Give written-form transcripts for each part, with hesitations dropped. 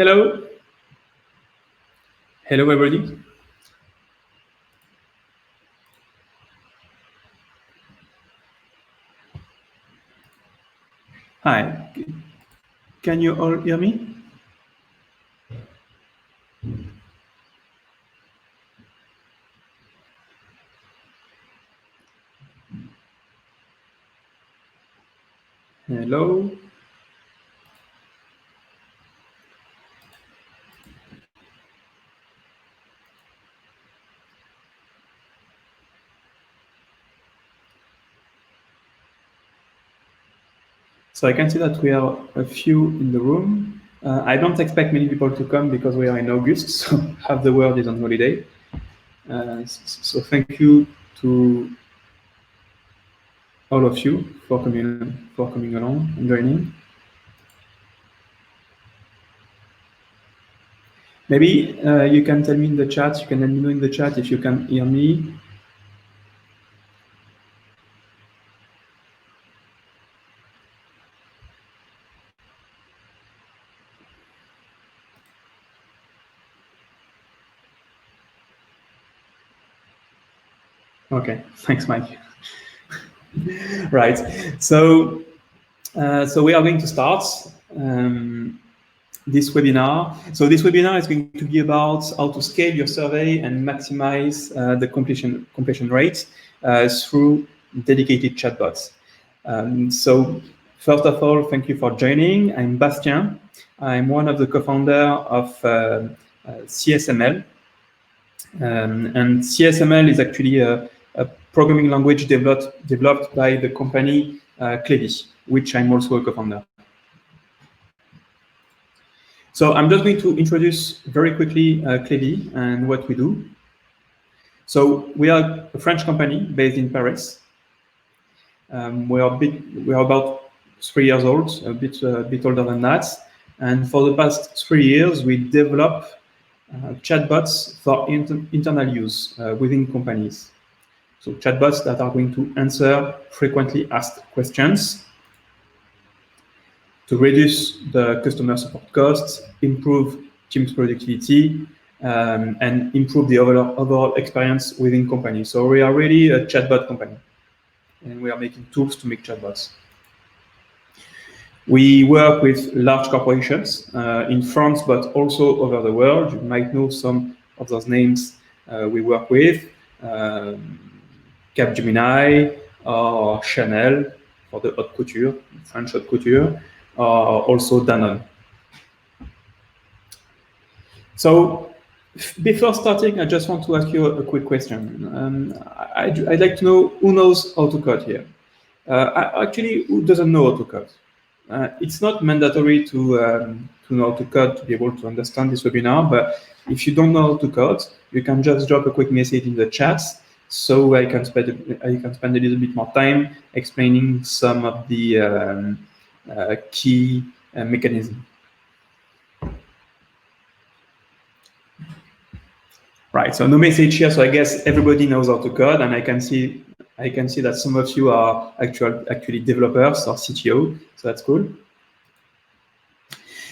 Hello. Hello, everybody. Hi. Can you all hear me? Hello. So I can see that we are a few in the room. I don't expect many people to come because we are in August, so half the world is on holiday. So thank you to all of you for coming along and joining. Maybe you can tell me in the chat. You can let me know in the chat if you can hear me. Okay, thanks, Mike. Right, so we are going to start this webinar. So this webinar is going to be about how to scale your survey and maximize the completion rate through dedicated chatbots. So first of all, thank you for joining. I'm Bastien. I'm one of the co-founders of CSML. And CSML is actually a programming language developed by the company Clevy, which I'm also a co-founder. So I'm just going to introduce very quickly Clevy and what we do. So we are a French company based in Paris. We are about 3 years old, a bit older than that. And for the past 3 years, we develop chatbots for internal use within companies. So chatbots that are going to answer frequently asked questions to reduce the customer support costs, improve team's productivity, and improve the overall experience within companies. So we are really a chatbot company, and we are making tools to make chatbots. We work with large corporations in France, but also over the world. You might know some of those names we work with. Capgemini or Chanel for the haute couture, French haute couture, or also Danone. So before starting, I just want to ask you a quick question. I'd like to know who knows how to code here. Actually, who doesn't know how to code? It's not mandatory to know how to code to be able to understand this webinar, but if you don't know how to code, you can just drop a quick message in the chat so I can spend a little bit more time explaining some of the key mechanisms. Right, so no message here, so I guess everybody knows how to code, and I can see that some of you are actually developers or CTO, so that's cool.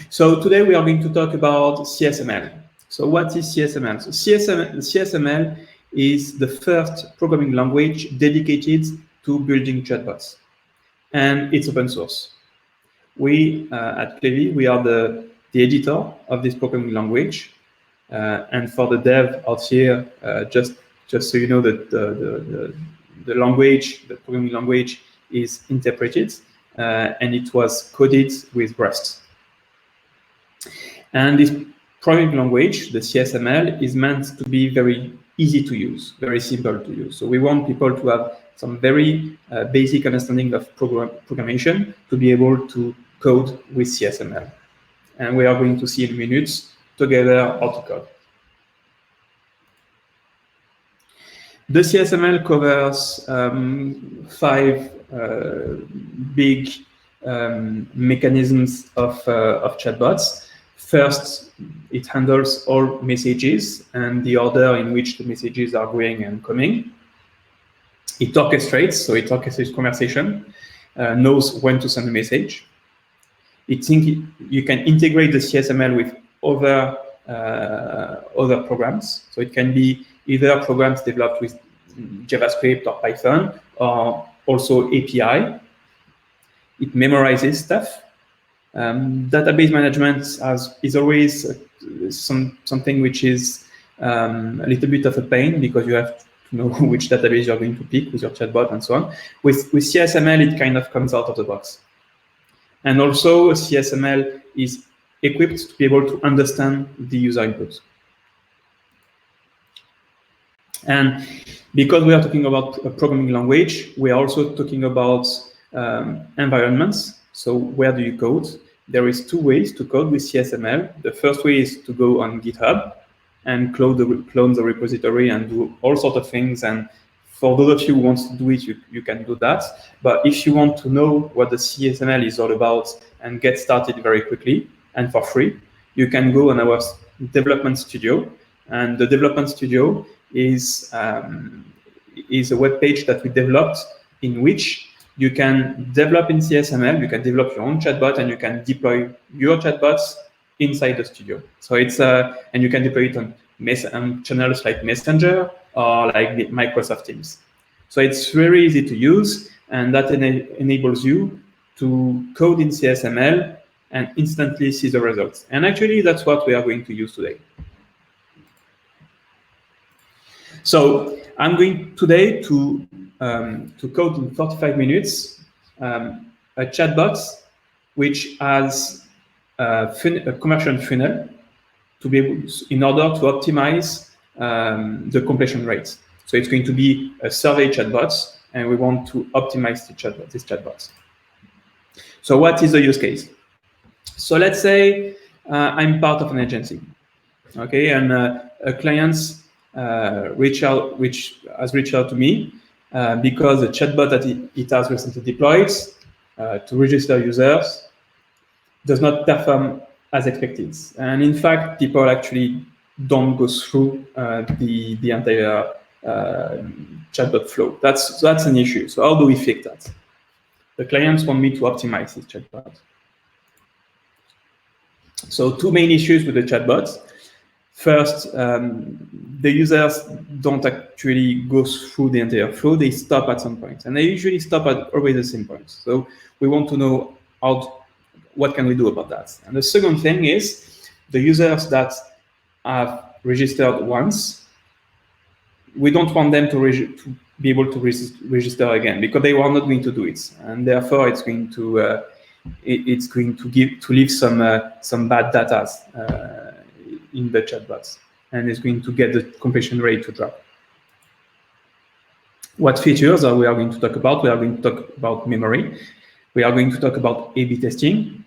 So today we are going to talk about CSML. So what is CSML? So CSML is the first programming language dedicated to building chatbots, and it's open source. We at Clevy, we are the editor of this programming language, and for the dev out here, just so you know that the language, the programming language, is interpreted, and it was coded with Rust. And this programming language, the CSML, is meant to be very easy to use, very simple to use. So we want people to have some very basic understanding of programmation to be able to code with CSML. And we are going to see in minutes together how to code. The CSML covers 5 big mechanisms of chatbots. First, it handles all messages and the order in which the messages are going and coming. It orchestrates, so it orchestrates conversation, knows when to send a message. You can integrate the CSML with other programs. So it can be either programs developed with JavaScript or Python, or also API. It memorizes stuff. Database management is always something which is a little bit of a pain, because you have to know which database you're going to pick with your chatbot and so on. With CSML, it kind of comes out of the box. And also, CSML is equipped to be able to understand the user input. And because we are talking about a programming language, we are also talking about environments. So where do you code? There is two ways to code with CSML. The first way is to go on GitHub and clone the repository and do all sorts of things. And for those of you who want to do it, you can do that. But if you want to know what the CSML is all about and get started very quickly and for free, you can go on our development studio. And the development studio is a web page that we developed, in which you can develop in CSML, you can develop your own chatbot, and you can deploy your chatbots inside the studio. So it's and you can deploy it on channels like Messenger or like Microsoft Teams. So it's very easy to use, and that enables you to code in CSML and instantly see the results. And actually, that's what we are going to use today. So I'm going today to code in 45 minutes a chatbot which has a conversion funnel to be able in order to optimize the completion rate. So it's going to be a survey chatbot, and we want to optimize this chatbot. So what is the use case? So let's say I'm part of an agency, okay, and a client which has reached out to me because the chatbot that it has recently deployed to register users does not perform as expected. And in fact, people actually don't go through the entire chatbot flow. That's an issue. So how do we fix that? The clients want me to optimize this chatbot. So two main issues with the chatbots. First, the users don't actually go through the entire flow. They stop at some point, and they usually stop at always the same point. So we want to know what can we do about that. And the second thing is the users that have registered once, we don't want them to be able to register again, because they were not going to do it, and therefore it's going to leave some bad data in the chatbots, and it's going to get the completion rate to drop. What features are we going to talk about? We are going to talk about memory. We are going to talk about A/B testing.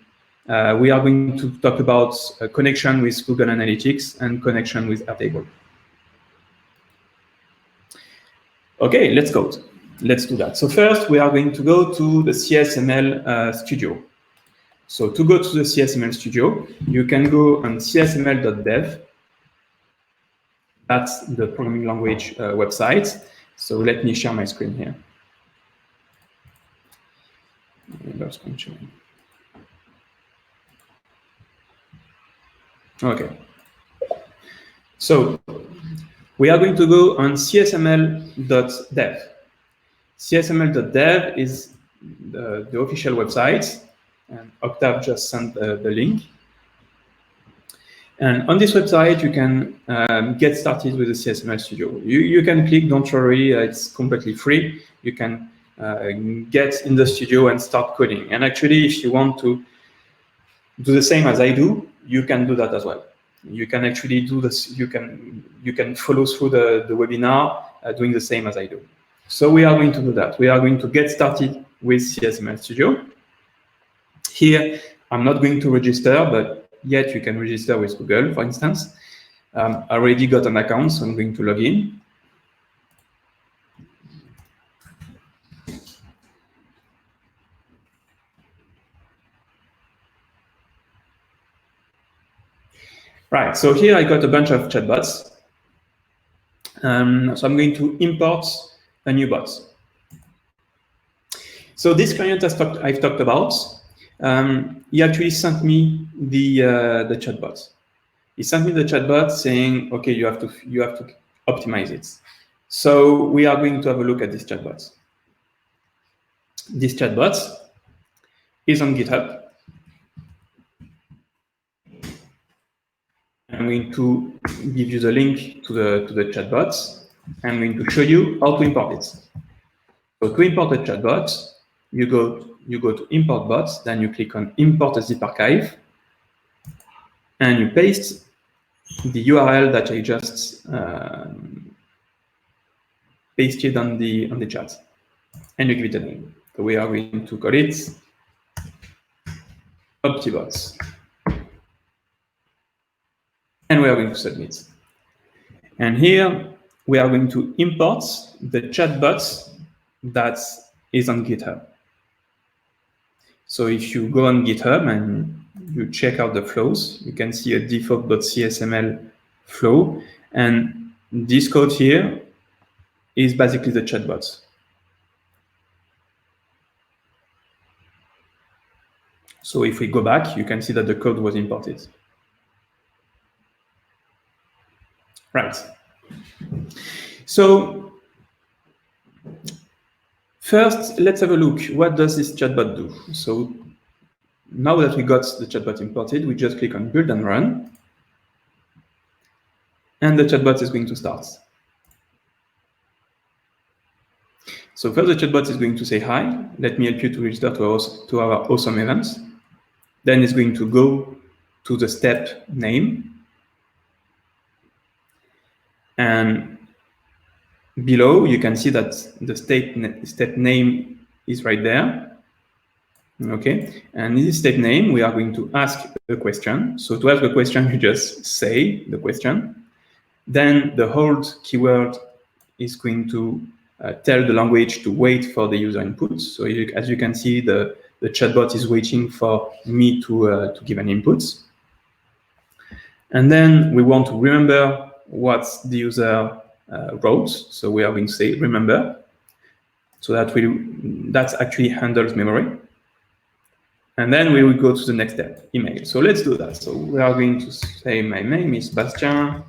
We are going to talk about connection with Google Analytics and connection with Airtable. Okay, let's go. Let's do that. So first, we are going to go to the CSML studio. So to go to the CSML studio, you can go on csml.dev. That's the programming language website. So let me share my screen here. Okay. So we are going to go on csml.dev. csml.dev is the official website, and Octave just sent the link. And on this website, you can get started with the CSML Studio. You can click, don't worry, it's completely free. You can get in the studio and start coding. And actually, if you want to do the same as I do, you can do that as well. You can actually do this. You can follow through the webinar doing the same as I do. So we are going to do that. We are going to get started with CSML Studio. Here, I'm not going to register, but yet you can register with Google, for instance. I already got an account, so I'm going to log in. Right, so here I got a bunch of chatbots. So I'm going to import a new bot. So this client I've talked about, he actually sent me the chatbot. He sent me the chatbot saying, okay, you have to optimize it. So we are going to have a look at this chatbot. This chatbot is on GitHub. I'm going to give you the link to the chatbot. I'm going to show you how to import it. So to import a chatbot, you go to import bots, then you click on import a zip archive, and you paste the URL that I just pasted on the chat, and you give it a name. So we are going to call it OptiBots, and we are going to submit. And here we are going to import the chatbot that is on GitHub. So if you go on GitHub and you check out the flows, you can see a default.csml flow, and this code here is basically the chatbot. So if we go back, you can see that the code was imported. Right. So first, let's have a look. What does this chatbot do? So now that we got the chatbot imported, we just click on build and run, and the chatbot is going to start. So first, the chatbot is going to say, hi, let me help you to register to our awesome events. Then it's going to go to the step name. And below, you can see that the step name is right there. Okay, and in this step name, we are going to ask a question. So to ask a question, you just say the question. Then the hold keyword is going to tell the language to wait for the user input. So as you can see, the chatbot is waiting for me to give an input. And then we want to remember what the user wrote. So we are going to say remember. So that actually handles memory. And then we will go to the next step, email. So let's do that. So we are going to say my name is Bastien.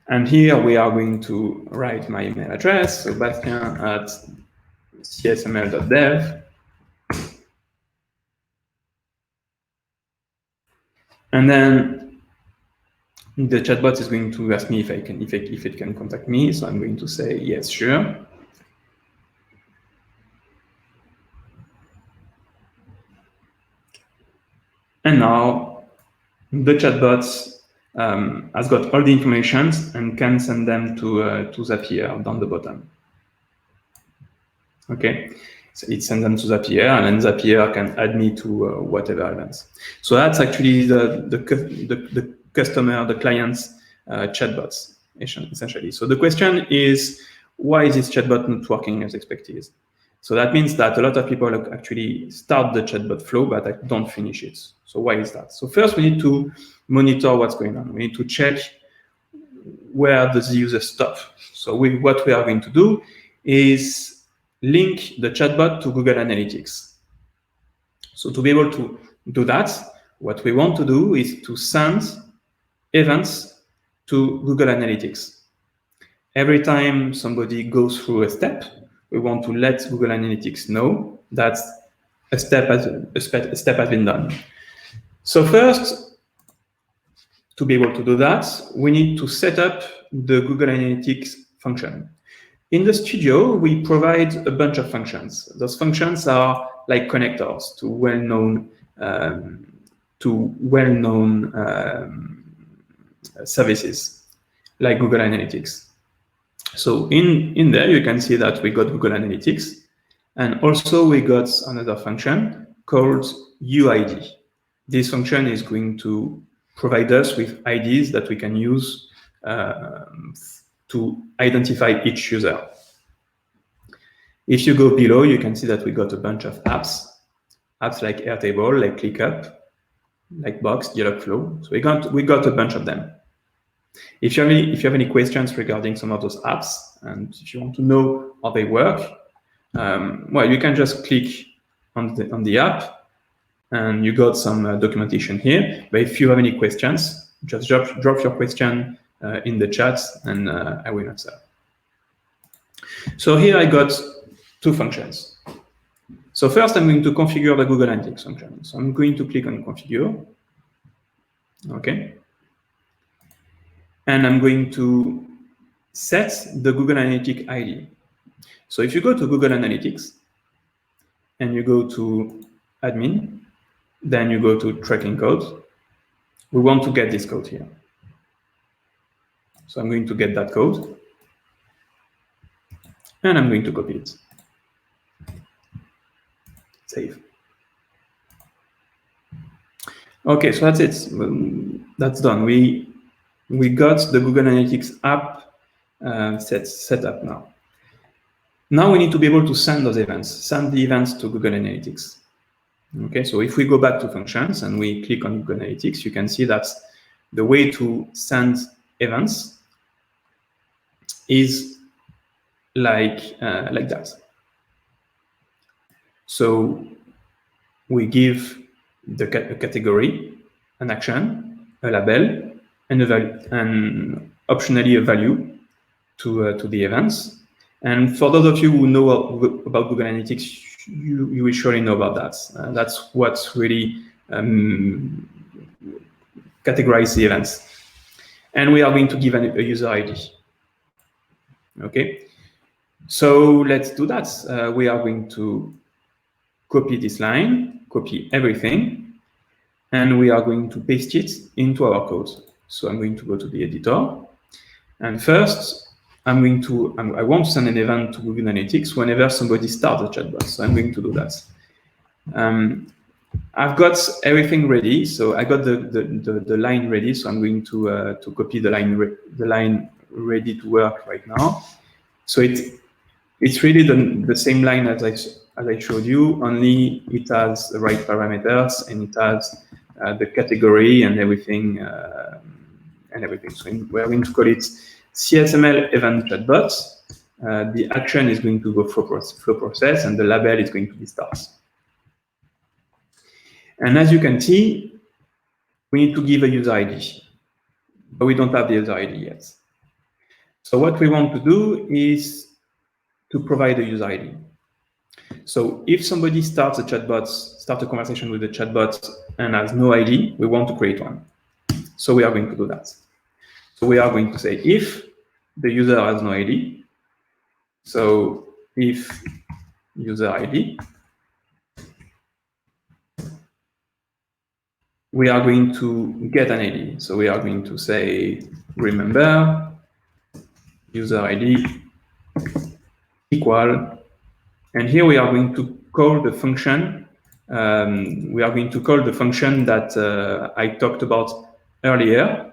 And here we are going to write my email address. So Bastien at csml.dev. And then the chatbot is going to ask me if it can contact me. So I'm going to say yes, sure. And now the chatbot has got all the information and can send them to Zapier down the bottom. Okay, so it sends them to Zapier, and then Zapier can add me to whatever events. So that's actually the customer, the client's chatbots, essentially. So the question is, why is this chatbot not working as expected? So that means that a lot of people actually start the chatbot flow, but don't finish it. So why is that? So first, we need to monitor what's going on. We need to check where does the user stop. So what we are going to do is link the chatbot to Google Analytics. So to be able to do that, what we want to do is to send events to Google Analytics. Every time somebody goes through a step, we want to let Google Analytics know that a step has been done. So first, to be able to do that, we need to set up the Google Analytics function. In the studio, we provide a bunch of functions. Those functions are like connectors to well-known services like Google Analytics. So in there, you can see that we got Google Analytics, and also we got another function called Uid. This function is going to provide us with IDs that we can use to identify each user. If you go below, you can see that we got a bunch of apps like Airtable, like ClickUp, like Box, Dialogflow. So we got a bunch of them. If you have any questions regarding some of those apps, and if you want to know how they work, well, you can just click on the app, and you got some documentation here. But if you have any questions, just drop your question in the chat, and I will answer. So here I got two functions. So first, I'm going to configure the Google Analytics function. So I'm going to click on Configure. Okay. And I'm going to set the Google Analytics ID. So if you go to Google Analytics and you go to Admin, then you go to Tracking Code. We want to get this code here. So I'm going to get that code, and I'm going to copy it. Save. Okay, so that's it. That's done. We got the Google Analytics app set up now. Now we need to be able to send those events, send the events to Google Analytics. Okay, so if we go back to functions and we click on Google Analytics, you can see that the way to send events is like that. So we give a category, an action, a label, and optionally a value to the events. And for those of you who know about Google Analytics, you will surely know about that. That's what's really categorize the events. And we are going to give a user ID. Okay, so let's do that. We are going to copy this line, copy everything, and we are going to paste it into our code. So I'm going to go to the editor, and first I want to send an event to Google Analytics whenever somebody starts a chatbot. So I'm going to do that. I've got everything ready, so I got the line ready. So I'm going to copy the line ready to work right now. So it's really the same line as I showed you, only it has the right parameters and it has the category and everything. So we're going to call it CSML event chatbot. The action is going to go flow process, and the label is going to be start. And as you can see, we need to give a user ID, but we don't have the user ID yet. So what we want to do is to provide a user ID. So if somebody starts a conversation with a chatbot and has no ID, we want to create one. So we are going to do that. So we are going to say if the user has no ID, so if user ID, we are going to get an ID. So we are going to say, remember, user ID equal, and here we are going to call the function. We are going to call the function that I talked about earlier.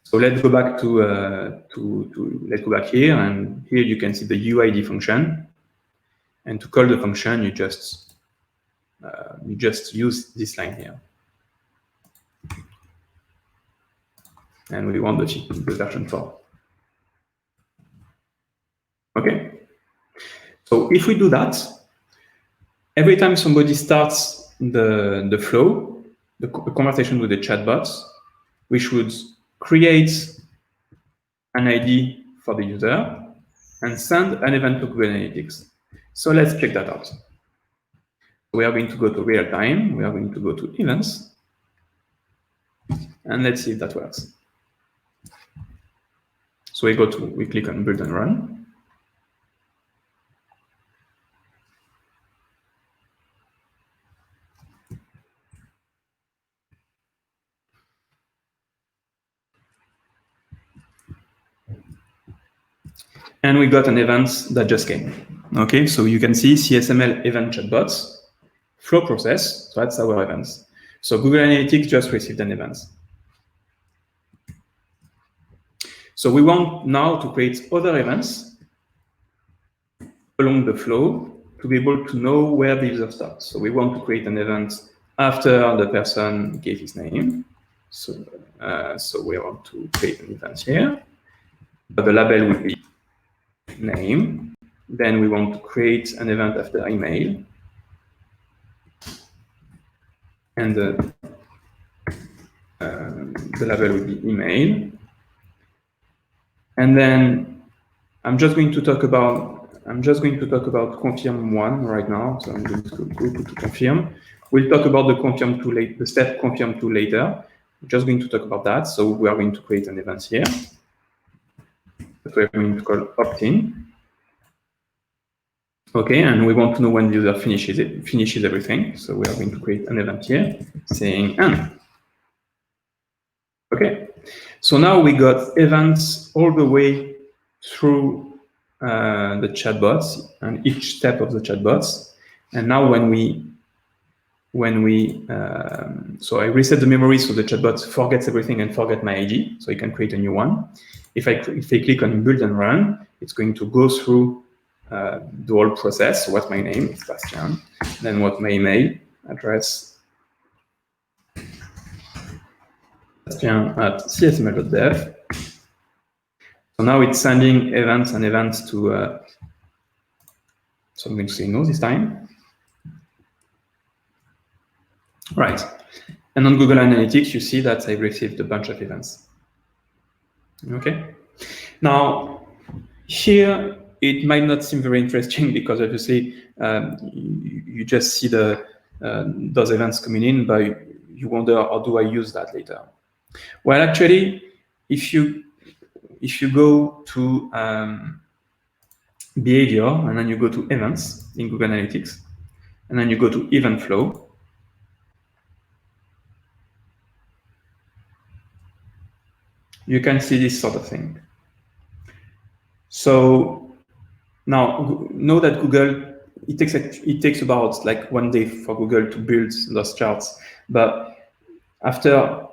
So let's go back let's go back here, and here you can see the Uid function. And to call the function, you just use this line here. And we want the version 4. Okay. So if we do that, every time somebody starts the flow, the conversation with the chatbot, we should create an ID for the user and send an event to Google Analytics. So let's check that out. We are going to go to real time. We are going to go to events. And let's see if that works. So we click on build and run. And we got an event that just came. Okay, so you can see CSML event chatbots, flow process, so that's our events. So Google Analytics just received an event. So we want now to create other events along the flow to be able to know where the user starts. So we want to create an event after the person gave his name. So we want to create an event here. But the label will be name. Then we want to create an event after email. And the label will be email. And then I'm just going to talk about confirm one right now. So I'm going to go to confirm. We'll talk about the step confirm to later. We're just going to talk about that. So we are going to create an event here that we're going to call opt-in. Okay, and we want to know when the user finishes everything. So we are going to create an event here saying end. Okay, so now we got events all the way through the chatbots and each step of the chatbots. And now so I reset the memory so the chatbot forgets everything and forget my ID, so I can create a new one. If I click on build and run, it's going to go through the whole process. What's my name? It's Bastien. Then what my email address? Bastien@csml.dev. So now it's sending events to. So I'm going to say no this time. Right. And on Google Analytics, you see that I received a bunch of events. Okay. Now, here, it might not seem very interesting because obviously you just see those events coming in, but you wonder, how do I use that later? Well, actually, if you go to behavior and then you go to events in Google Analytics, and then you go to event flow, you can see this sort of thing. So now know that Google, it takes about like 1 day for Google to build those charts, but after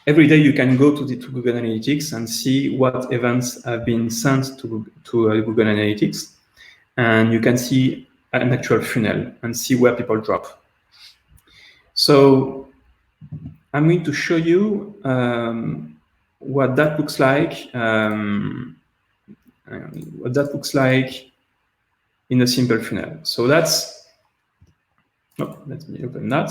every day you can go to Google Analytics and see what events have been sent to Google Analytics, and you can see an actual funnel and see where people drop. So I'm going to show you what that looks like. What that looks like in a simple funnel. So that's, let me open that.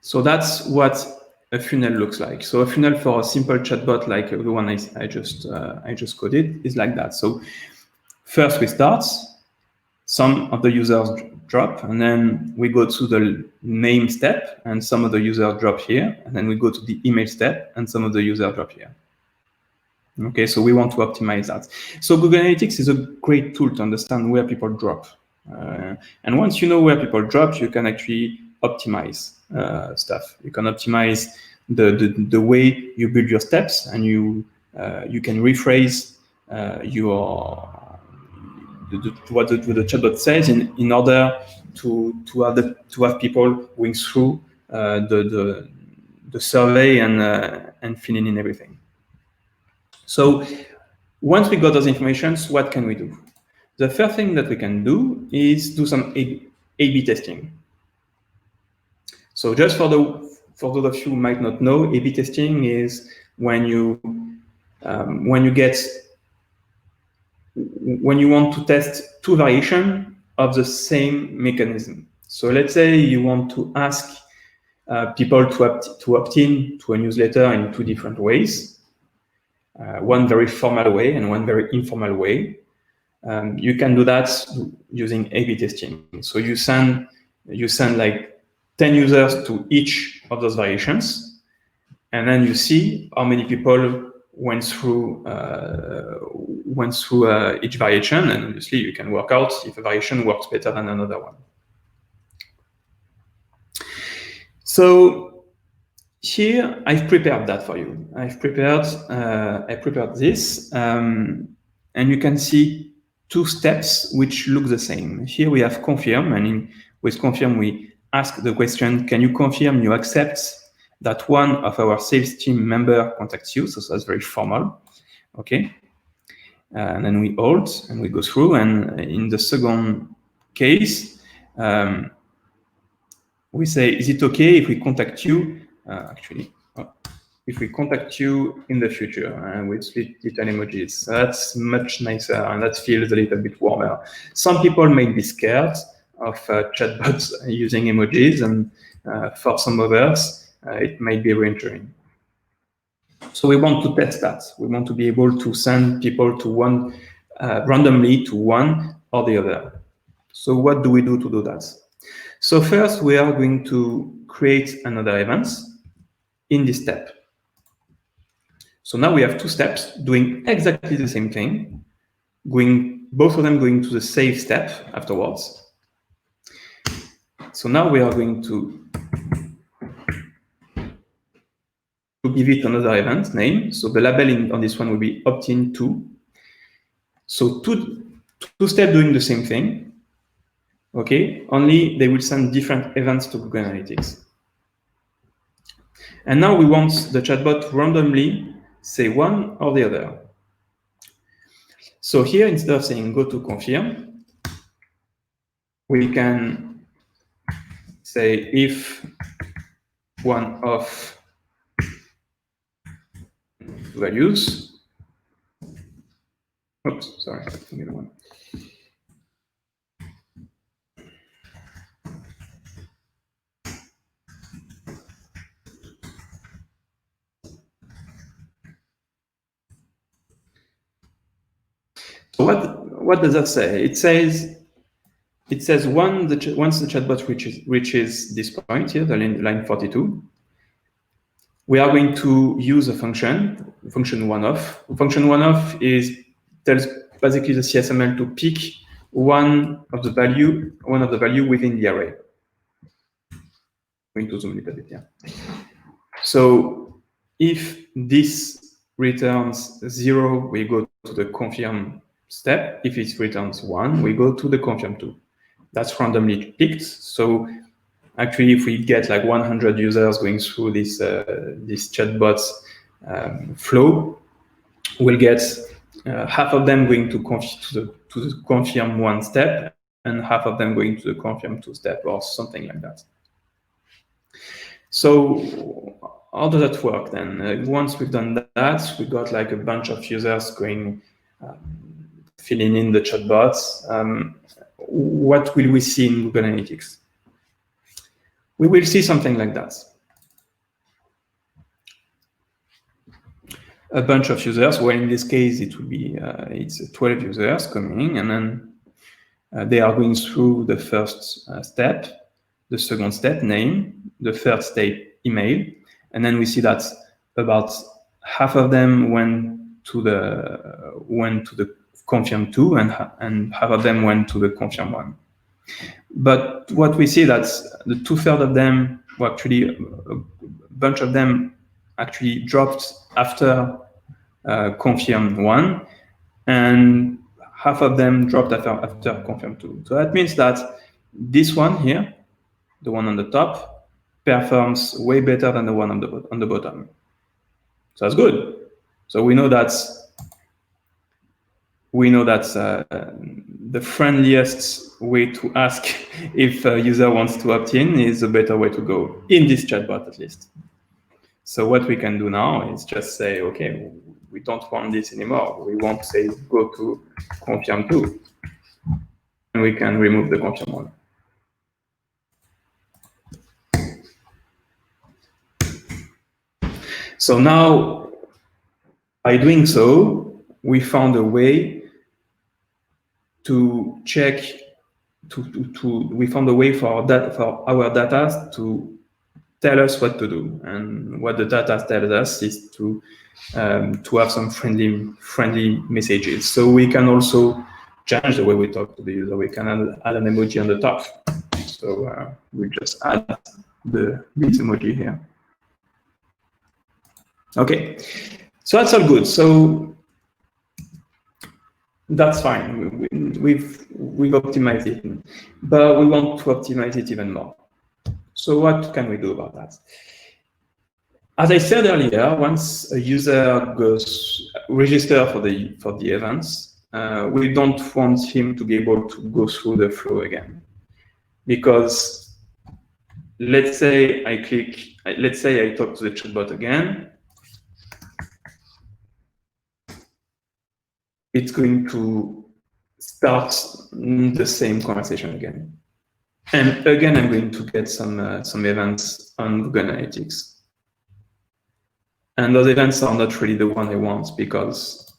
So that's what a funnel looks like. So a funnel for a simple chatbot like the one I just coded is like that. So first we start, some of the users drop, and then we go to the name step, and some of the users drop here, and then we go to the email step, and some of the users drop here. Okay, so we want to optimize that. So Google Analytics is a great tool to understand where people drop. And once you know where people drop, you can actually optimize stuff. You can optimize the way you build your steps, and you can rephrase what the chatbot says in order to have people going through the survey and filling in everything. So once we got those informations, what can we do? The first thing that we can do is do some A/B testing. So just for those of you who might not know, A/B testing is when you want to test two variations of the same mechanism. So let's say you want to ask people to opt in to a newsletter in two different ways. One very formal way and one very informal way. You can do that using A/B testing. So you send like 10 users to each of those variations, and then you see how many people went through each variation, and obviously you can work out if a variation works better than another one. So here, I've prepared that for you. I prepared this, and you can see two steps which look the same. Here we have confirm, and with confirm we ask the question, can you confirm you accept that one of our sales team member contacts you? So that's very formal, okay? And then we hold and we go through, and in the second case, we say, is it okay if we contact you? if we contact you in the future with little emojis. That's much nicer and that feels a little bit warmer. Some people may be scared of chatbots using emojis, and for some others, it might be reassuring. So we want to test that. We want to be able to send people to one randomly to one or the other. So what do we do to do that? So first, we are going to create another event in this step. So now we have two steps doing exactly the same thing, both of them going to the save step afterwards. So now we are going to give it another event name. So the label on this one will be opt-in 2. So two steps doing the same thing. Okay, only they will send different events to Google Analytics. And now we want the chatbot to randomly say one or the other. So here, instead of saying go to confirm, we can say if one of values, oops, sorry, I think the one. So what does that say? It says once the chatbot reaches this point here, the line 42, we are going to use a function one-off. Function one-off tells basically the CSML to pick one of the value within the array. I'm going to zoom a little bit here. So if this returns 0, we go to the confirm step. If it returns 1, we go to the confirm 2. That's randomly picked. So actually, if we get like 100 users going through this chatbot flow, we'll get half of them going to the confirm 1 step, and half of them going to the confirm 2 step, or something like that. So how does that work then? Once we've done that, we got like a bunch of users going, filling in the chatbots. What will we see in Google Analytics? We will see something like that. A bunch of users, well, in this case, it will be, it's 12 users coming, and then they are going through the first step, the second step, name, the third step, email, and then we see that about half of them went to the confirm 2, and half of them went to the confirm 1. But what we see that the 2/3 of them, well, actually a bunch of them actually dropped after confirm 1, and half of them dropped after confirm 2. So that means that this one here, the one on the top, performs way better than the one on the bottom. So that's good. So we know that the friendliest way to ask if a user wants to opt in is a better way to go, in this chatbot at least. So what we can do now is just say, okay, we don't want this anymore. We want to say go to confirm 2. And we can remove the confirm 1. So now, by doing so, we found a way to check, we found a way for our data to tell us what to do. And what the data tells us is to have some friendly messages. So we can also change the way we talk to the user. We can add an emoji on the top. So we just add this emoji here. Okay, so that's all good. So that's fine. We've optimized it, but we want to optimize it even more. So what can we do about that? As I said earlier, once a user register for the events, we don't want him to be able to go through the flow again, because let's say I talk to the chatbot again. it's going to start the same conversation again. And again, I'm going to get some events on Google Analytics. And those events are not really the one I want, because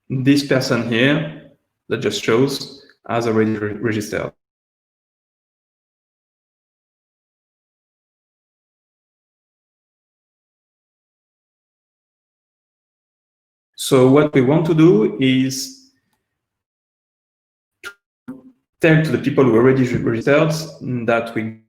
this person here that just shows has already registered. So what we want to do is tell to the people who already registered that we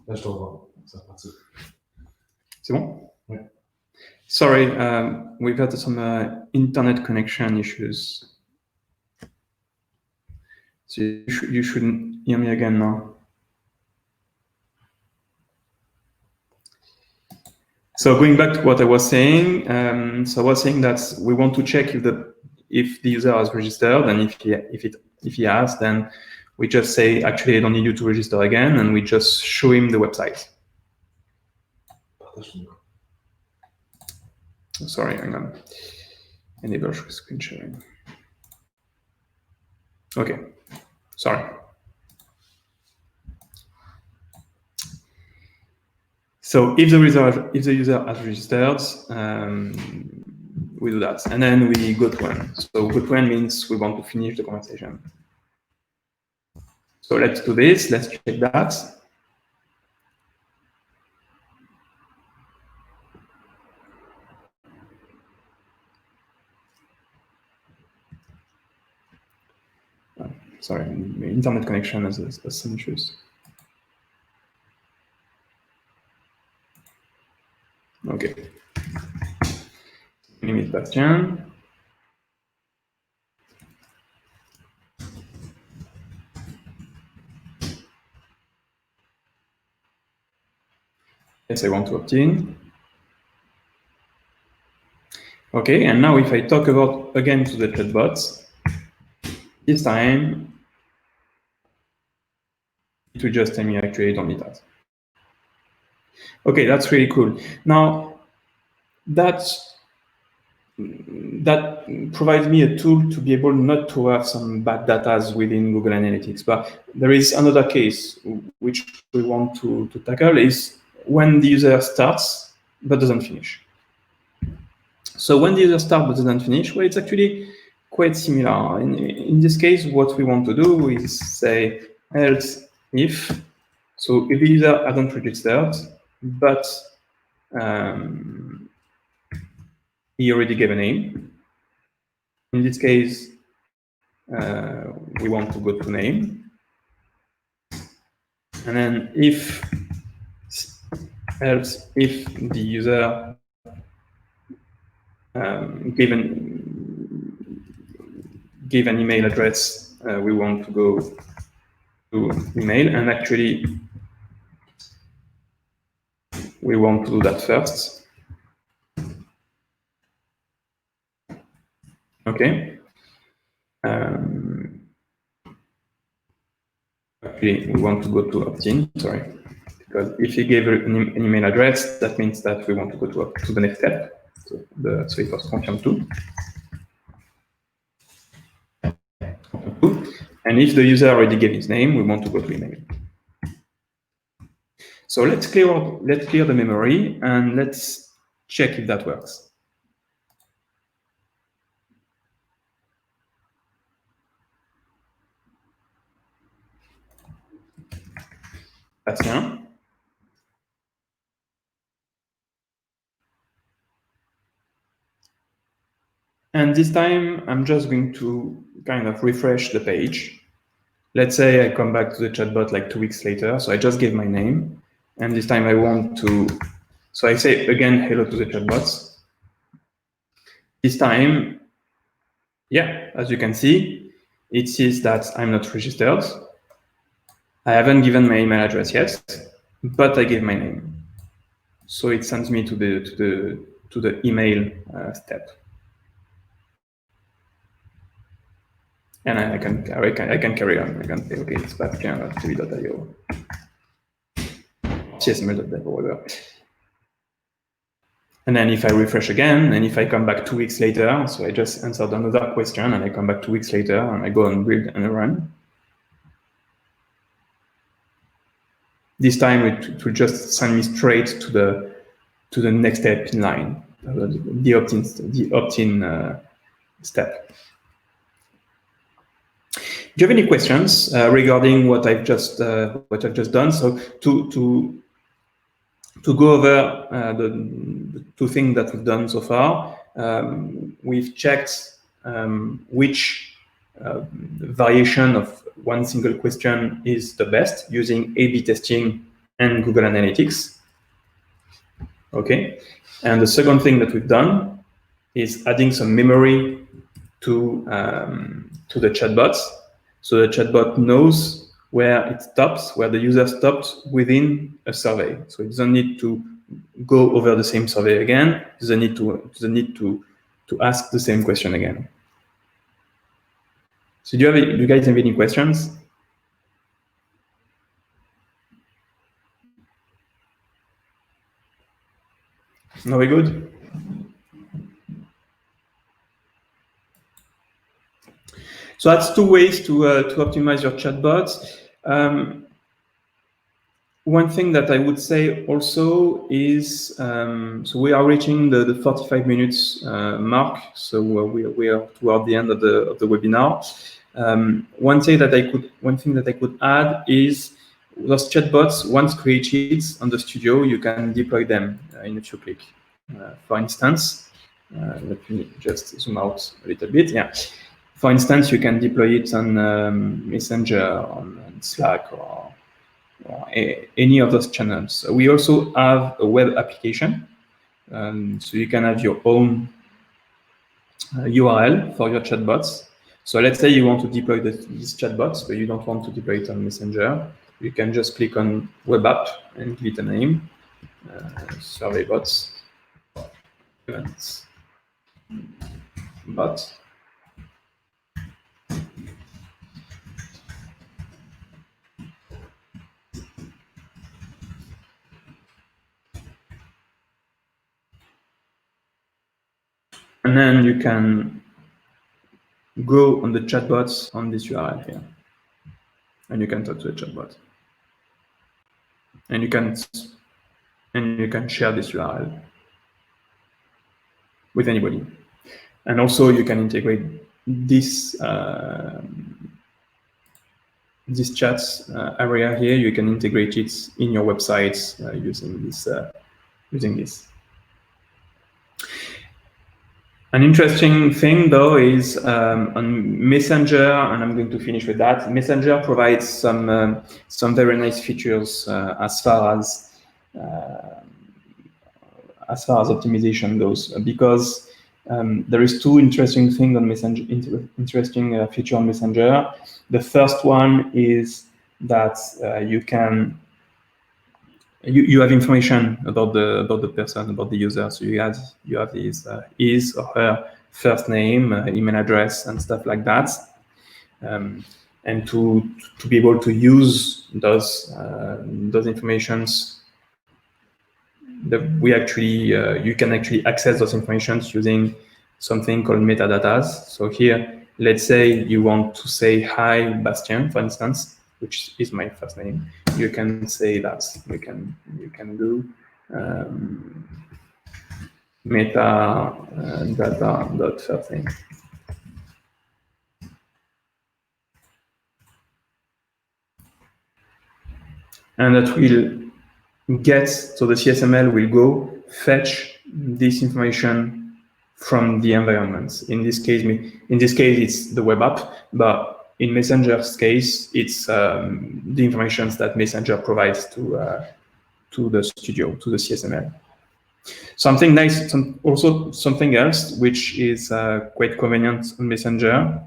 Là, je t'envoie. C'est reparti. C'est bon? Oui. Sorry, we've had some internet connection issues. So you shouldn't hear me again now. So going back to what I was saying, so I was saying that we want to check if the user has registered, and if he has, then we just say, actually, I don't need you to register again, and we just show him the website. Sorry, hang on. Enable screen sharing. Okay, sorry. So if the user has registered, we do that, and then we go to end. So go to end means we want to finish the conversation. So let's do this. Let's check that. Sorry, the internet connection has some issues. Okay. My name is Bastien. Yes, I want to opt in. Okay, and now if I talk about again to the chatbots, this time it will just tell me actually don't need that. Okay, that's really cool. Now that that provides me a tool to be able not to have some bad data within Google Analytics. But there is another case which we want to tackle is when the user starts but doesn't finish. So when the user starts but doesn't finish, well, it's actually quite similar. In this case, what we want to do is say else if, so if the user hasn't registered, but he already gave a name. In this case, we want to go to name. And then else if the user give an email address, we want to go to email, and actually we want to do that first. Okay. Actually, we want to go to opt-in, sorry. Because if he gave an email address, that means that we want to go to the next step. So it was function 2. And if the user already gave his name, we want to go to email. So let's clear the memory and let's check if that works. Bastien. And this time, I'm just going to kind of refresh the page. Let's say I come back to the chatbot like 2 weeks later. So I just gave my name. And this time I want to, so I say again, hello to the chatbots. This time, yeah, as you can see, it says that I'm not registered. I haven't given my email address yet, but I gave my name. So it sends me to the email step. And I can carry on. I can say, okay, it's Bastien at Clevy.io, CSML.dev, or whatever. And then if I refresh again, and if I come back 2 weeks later, so I just answered another question, and I come back 2 weeks later, and I go and build and run. This time it will just send me straight to the next step in line, the opt-in step. Do you have any questions regarding what I've just done? So to go over the 2 things that we've done so far, we've checked which variation of one single question is the best using A/B testing and Google Analytics. Okay, and the second thing that we've done is adding some memory to the chatbots. So the chatbot knows where it stops, where the user stopped within a survey. So it doesn't need to go over the same survey again. It doesn't need to ask the same question again. So do you guys have any questions? No, we good? So that's 2 ways to optimize your chatbots. One thing that I would say also is, so we are reaching the 45 minutes mark. So we are toward the end of the webinar. One thing that I could add is those chatbots, once created on the studio, you can deploy them in a few clicks. For instance, let me just zoom out a little bit. Yeah. For instance, you can deploy it on Messenger, on Slack, or any of those channels. We also have a web application, so you can have your own URL for your chatbots. So let's say you want to deploy these chatbots, but you don't want to deploy it on Messenger. You can just click on web app and give it a name, survey bots, events, bot. And then you can go on the chatbots on this URL here, and you can talk to the chatbot, and you can share this URL with anybody. And also you can integrate this this chats area here. You can integrate it in your websites using this. An interesting thing, though, is on Messenger, and I'm going to finish with that. Messenger provides some very nice features as far as optimization goes, because there is two interesting things on Messenger. Interesting feature on Messenger. The first one is that you have information about the person, about the user. So you have his or her first name, email address, and stuff like that. And to be able to use those informations, you can actually access those informations using something called metadata. So here, let's say you want to say hi Bastien, for instance, which is my first name. You can say that. You can do metadata.first name. And that will get, so the CSML will go fetch this information from the environment. In this case, it's the web app, but in Messenger's case, it's the information that Messenger provides to the studio, to the CSML. Something nice, also something else which is quite convenient on Messenger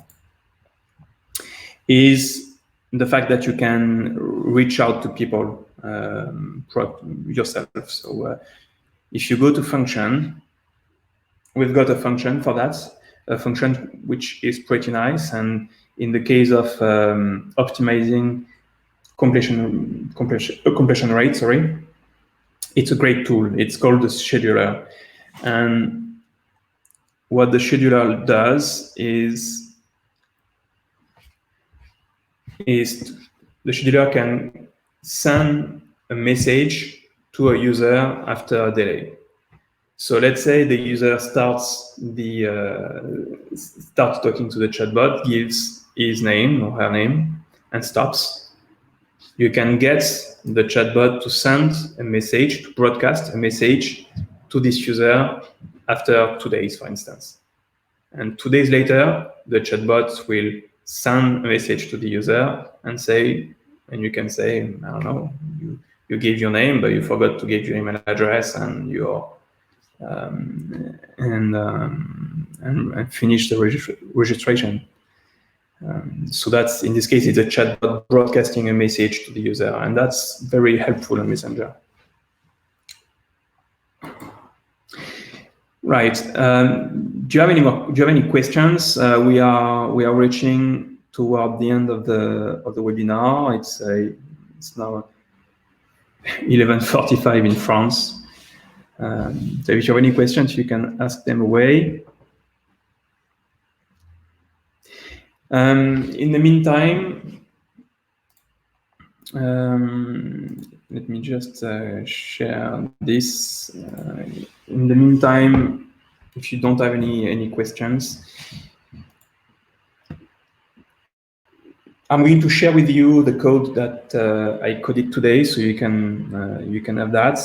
is the fact that you can reach out to people yourself. So if you go to function, we've got a function for that, a function which is pretty nice. And in the case of optimizing completion rate, it's a great tool. It's called the scheduler. And what the scheduler does is the scheduler can send a message to a user after a delay. So let's say the user starts talking to the chatbot, gives his name or her name, and stops. You can get the chatbot to send a message, to broadcast a message to this user after 2 days, for instance. And 2 days later, the chatbot will send a message to the user and say, and you can say, I don't know, you gave your name, but you forgot to give your email address and your and finish the registration. So that's, in this case, it's a chatbot broadcasting a message to the user, and that's very helpful on Messenger. Right. Do you have any questions? We are reaching toward the end of the webinar. It's now 11:45 in France. So if you have any questions, you can ask them away. In the meantime, let me just share this. In the meantime, if you don't have any questions, I'm going to share with you the code that I coded today, so you can have that.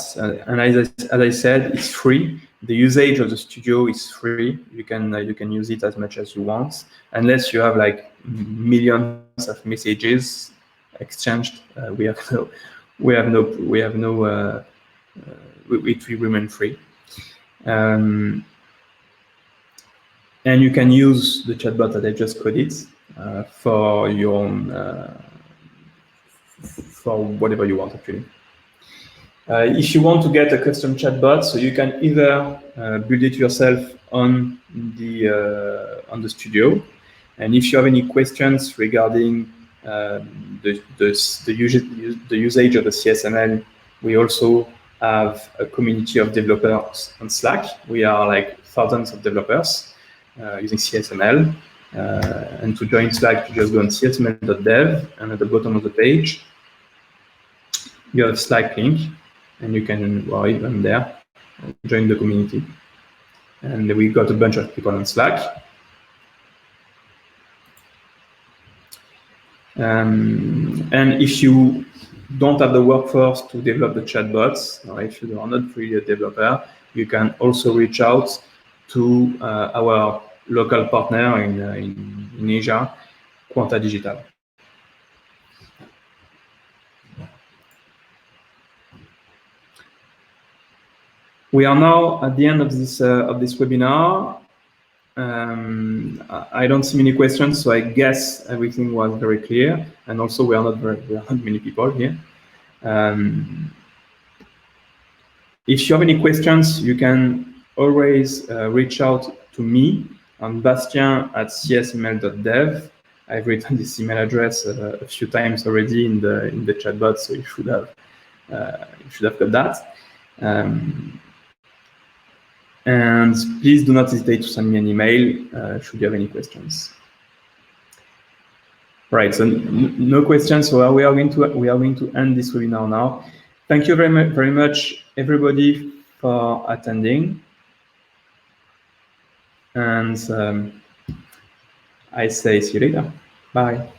And as I said, it's free. The usage of the studio is free. You can use it as much as you want, unless you have like millions of messages exchanged. It will remain free. And you can use the chatbot that I just coded for your own, for whatever you want, actually. If you want to get a custom chatbot, so you can either build it yourself on the studio, and if you have any questions regarding the usage of the CSML, we also have a community of developers on Slack. We are like thousands of developers using CSML. And to join Slack, you just go on csml.dev, and at the bottom of the page, you have a Slack link, and you can, well, even there, join the community. And we got a bunch of people on Slack. And if you don't have the workforce to develop the chatbots, or if you are not really a developer, you can also reach out to our local partner in Asia, Quanta Digital. We are now at the end of this webinar. I don't see many questions, so I guess everything was very clear. And also, we are not many people here. If you have any questions, you can always reach out to me on Bastien@csml.dev. I've written this email address a few times already in the chatbot, so you should have got that. And please do not hesitate to send me an email should you have any questions. Right, so no questions. So we are going to end this webinar now. Thank you very much, everybody, for attending. And I say see you later. Bye.